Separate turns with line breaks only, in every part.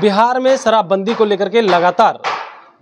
बिहार में शराबबंदी को लेकर के लगातार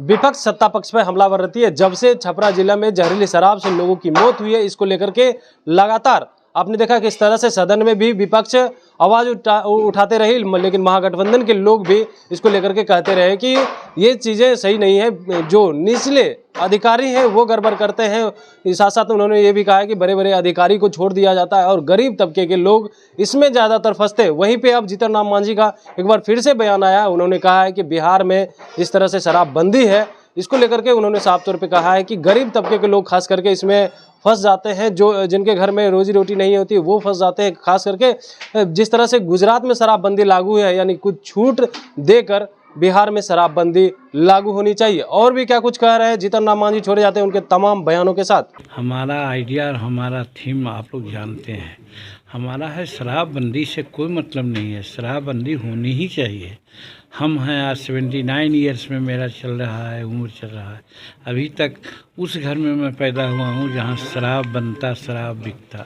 विपक्ष सत्ता पक्ष पर हमलावर रहती है। जब से छपरा जिला में जहरीली शराब से लोगों की मौत हुई है, इसको लेकर के लगातार आपने देखा कि इस तरह से सदन में भी विपक्ष आवाज उठाते रही, लेकिन महागठबंधन के लोग भी इसको लेकर के कहते रहे कि ये चीज़ें सही नहीं है, जो निचले अधिकारी हैं वो गड़बड़ करते हैं। साथ साथ उन्होंने ये भी कहा है कि बड़े बड़े अधिकारी को छोड़ दिया जाता है और गरीब तबके के लोग इसमें ज़्यादातर फंसते हैं। वहीं पे अब जीतन राम मांझी का एक बार फिर से बयान आया। उन्होंने कहा है कि बिहार में इस तरह से शराबबंदी है, इसको लेकर के उन्होंने साफ तौर पे कहा है कि गरीब तबके के लोग खास करके इसमें फंस जाते हैं, जो जिनके घर में रोजी रोटी नहीं होती वो फंस जाते हैं। खास करके जिस तरह से गुजरात में शराबबंदी लागू है, यानी कुछ छूट देकर बिहार में शराबबंदी लागू होनी चाहिए। और भी क्या कुछ कह रहे हैं जीतन राम मांझी, छोड़े जाते हैं उनके तमाम बयानों के साथ।
हमारा आइडिया और हमारा थीम आप लोग जानते हैं, हमारा है शराबबंदी से कोई मतलब नहीं है, शराबबंदी होनी ही चाहिए। हम हैं आज 79 ईयर्स में मेरा चल रहा है, उम्र चल रहा है। अभी तक उस घर में मैं पैदा हुआ हूँ जहाँ शराब बनता, शराब बिकता,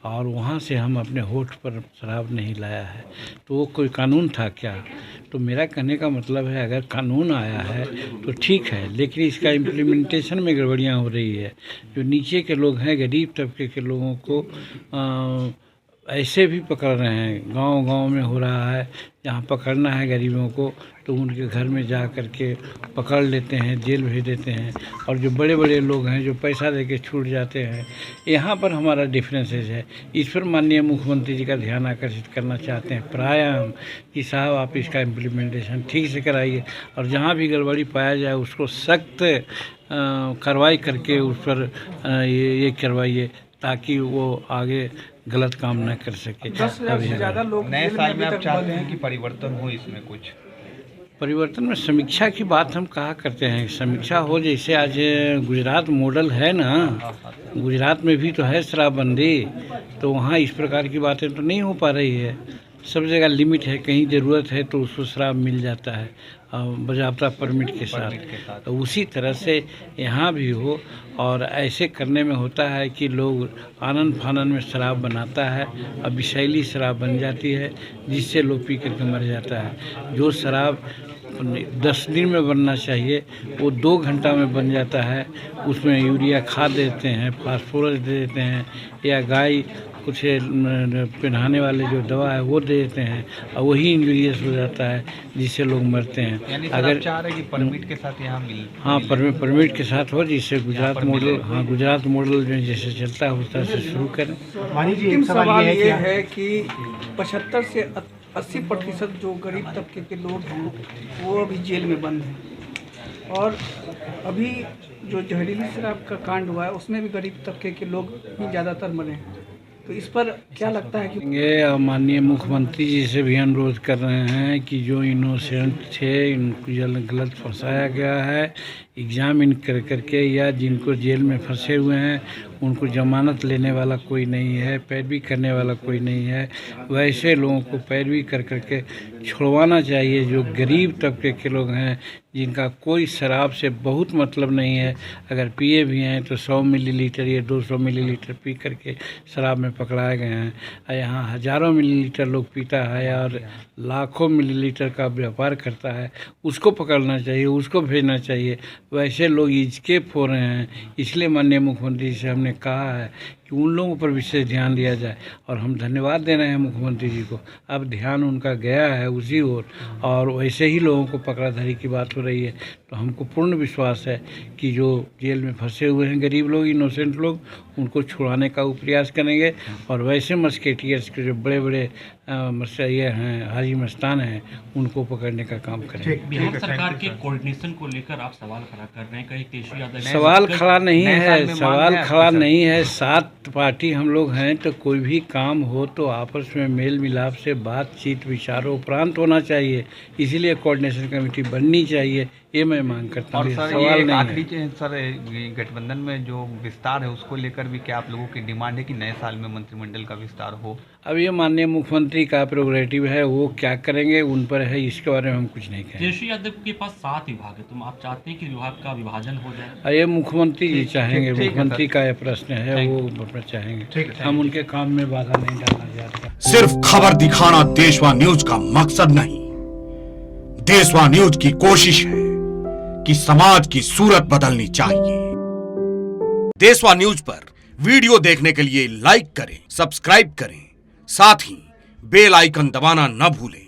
और वहाँ से हम अपने होठ पर शराब नहीं लाया है। तो वो कोई कानून था क्या? तो मेरा कहने का मतलब है, अगर कानून आया है तो ठीक है, लेकिन इसका इम्प्लीमेंटेशन में गड़बड़ियाँ हो रही है। जो नीचे के लोग हैं, गरीब तबके के लोगों को ऐसे भी पकड़ रहे हैं। गांव-गांव में हो रहा है, जहां पकड़ना है गरीबों को तो उनके घर में जा कर के पकड़ लेते हैं, जेल भेज देते हैं। और जो बड़े बड़े लोग हैं जो पैसा देके छूट जाते हैं, यहाँ पर हमारा डिफरेंसेस है। इस पर माननीय मुख्यमंत्री जी का ध्यान आकर्षित करना चाहते हैं प्रायः हम, कि साहब आप इसका इम्प्लीमेंटेशन ठीक से कराइए और जहाँ भी गड़बड़ी पाया जाए उसको सख्त कार्रवाई करके उस पर ये करवाइए, ताकि वो आगे गलत काम न कर सके।
10 लाख से ज़्यादा लोग
नए साल में आप चाहते हैं कि परिवर्तन हो, इसमें कुछ
परिवर्तन में समीक्षा की बात हम कहा करते हैं, समीक्षा हो। जैसे आज गुजरात मॉडल है ना, गुजरात में भी तो है शराबबंदी, तो वहाँ इस प्रकार की बातें तो नहीं हो पा रही है। सब जगह लिमिट है, कहीं ज़रूरत है तो उसको शराब मिल जाता है बाज़ाब्ता परमिट के साथ। तो उसी तरह से यहाँ भी हो, और ऐसे करने में होता है कि लोग आनन फानन में शराब बनाता है, अब विषैली शराब बन जाती है जिससे लोग पी करके मर जाता है। जो शराब 10 दिन में बनना चाहिए वो 2 घंटा में बन जाता है। उसमें यूरिया खाद देते हैं, फास्फोरस दे देते हैं, या गाय कुछ पिन्हाने वाले जो दवा है वो दे देते हैं, और वही इंजूरियस हो जाता है जिससे लोग मरते हैं।
अगर चाह रहे कि परमिट के साथ यहाँ मिल,
हाँ, परमिट के साथ हो, जिससे गुजरात मॉडल, हाँ गुजरात मॉडल में जैसे चलता है उस तरह से शुरू करें।
अंतिम सवाल ये है कि 75 से 80% जो गरीब तबके के लोग हैं वो अभी जेल में बंद हैं, और अभी जो जहरीली शराब का कांड हुआ है उसमें भी गरीब तबके के लोग ही ज़्यादातर मरे हैं। तो इस पर क्या लगता है कि
ये माननीय मुख्यमंत्री जी से भी अनुरोध कर रहे हैं कि जो इनोसेंट थे इनको गलत फंसाया गया है, एग्जामिन कर करके, या जिनको जेल में फंसे हुए हैं उनको जमानत लेने वाला कोई नहीं है, पैरवी करने वाला कोई नहीं है, वैसे लोगों को पैरवी कर करके छुड़वाना चाहिए। जो गरीब तबके के लोग हैं, जिनका कोई शराब से बहुत मतलब नहीं है, अगर पिए भी हैं तो 100 मिलीलीटर या 200 मिलीलीटर पी करके शराब में पकड़ाए गए हैं। यहाँ हज़ारों मिलीलीटर लोग पीता है और लाखों मिलीलीटर का व्यापार करता है, उसको पकड़ना चाहिए, उसको भेजना चाहिए। वैसे लोग इस्केप हो रहे हैं, इसलिए माननीय मुख्यमंत्री से हमने कहा है कि उन लोगों पर विशेष ध्यान दिया जाए, और हम धन्यवाद दे रहे हैं मुख्यमंत्री जी को। अब ध्यान उनका गया है उसी ओर, और वैसे ही लोगों को पकड़ा धरी की बात हो रही है। तो हमको पूर्ण विश्वास है कि जो जेल में फंसे हुए हैं गरीब लोग, इनोसेंट लोग, उनको छुड़ाने का वो प्रयास करेंगे, और वैसे मस्केटियर्स के जो बड़े बड़े ये हैं, हाजी मस्तान हैं, उनको पकड़ने का काम करेंगे।
बिहार सरकार के कोऑर्डिनेशन को लेकर आप सवाल खड़ा कर रहे हैं, कहीं तेजस्वी यादव
सवाल खड़ा नहीं है, सवाल खड़ा नहीं है। 7 पार्टी हम लोग हैं, तो कोई भी काम हो तो आपस में मेल मिलाप से बातचीत विचारों उपरांत होना चाहिए, इसीलिए कोऑर्डिनेशन कमेटी बननी चाहिए, ये मैं मांग करता हूँ।
सवाल नहीं आखिरी सर, गठबंधन में जो विस्तार है उसको लेकर भी क्या आप लोगों की डिमांड है कि नए साल में मंत्रिमंडल का विस्तार हो?
अब ये माननीय मुख्यमंत्री का प्रोग्रेटिव है, वो क्या करेंगे उन पर है, इसके बारे में हम कुछ नहीं कहेंगे।
तेजस्वी यादव के पास 7 विभाग है, तुम आप चाहते हैं कि विभाग का विभाजन हो जाए?
ये मुख्यमंत्री जी चाहेंगे, मुख्यमंत्री का यह प्रश्न है, वो चाहेंगे। हम उनके काम में बाधा नहीं डालना चाहते।
सिर्फ खबर दिखाना देशवा न्यूज का मकसद नहीं, देशवा न्यूज की कोशिश है कि समाज की सूरत बदलनी चाहिए। देशवा न्यूज पर वीडियो देखने के लिए लाइक करें, सब्सक्राइब करें, साथ ही बेल आइकन दबाना न भूलें।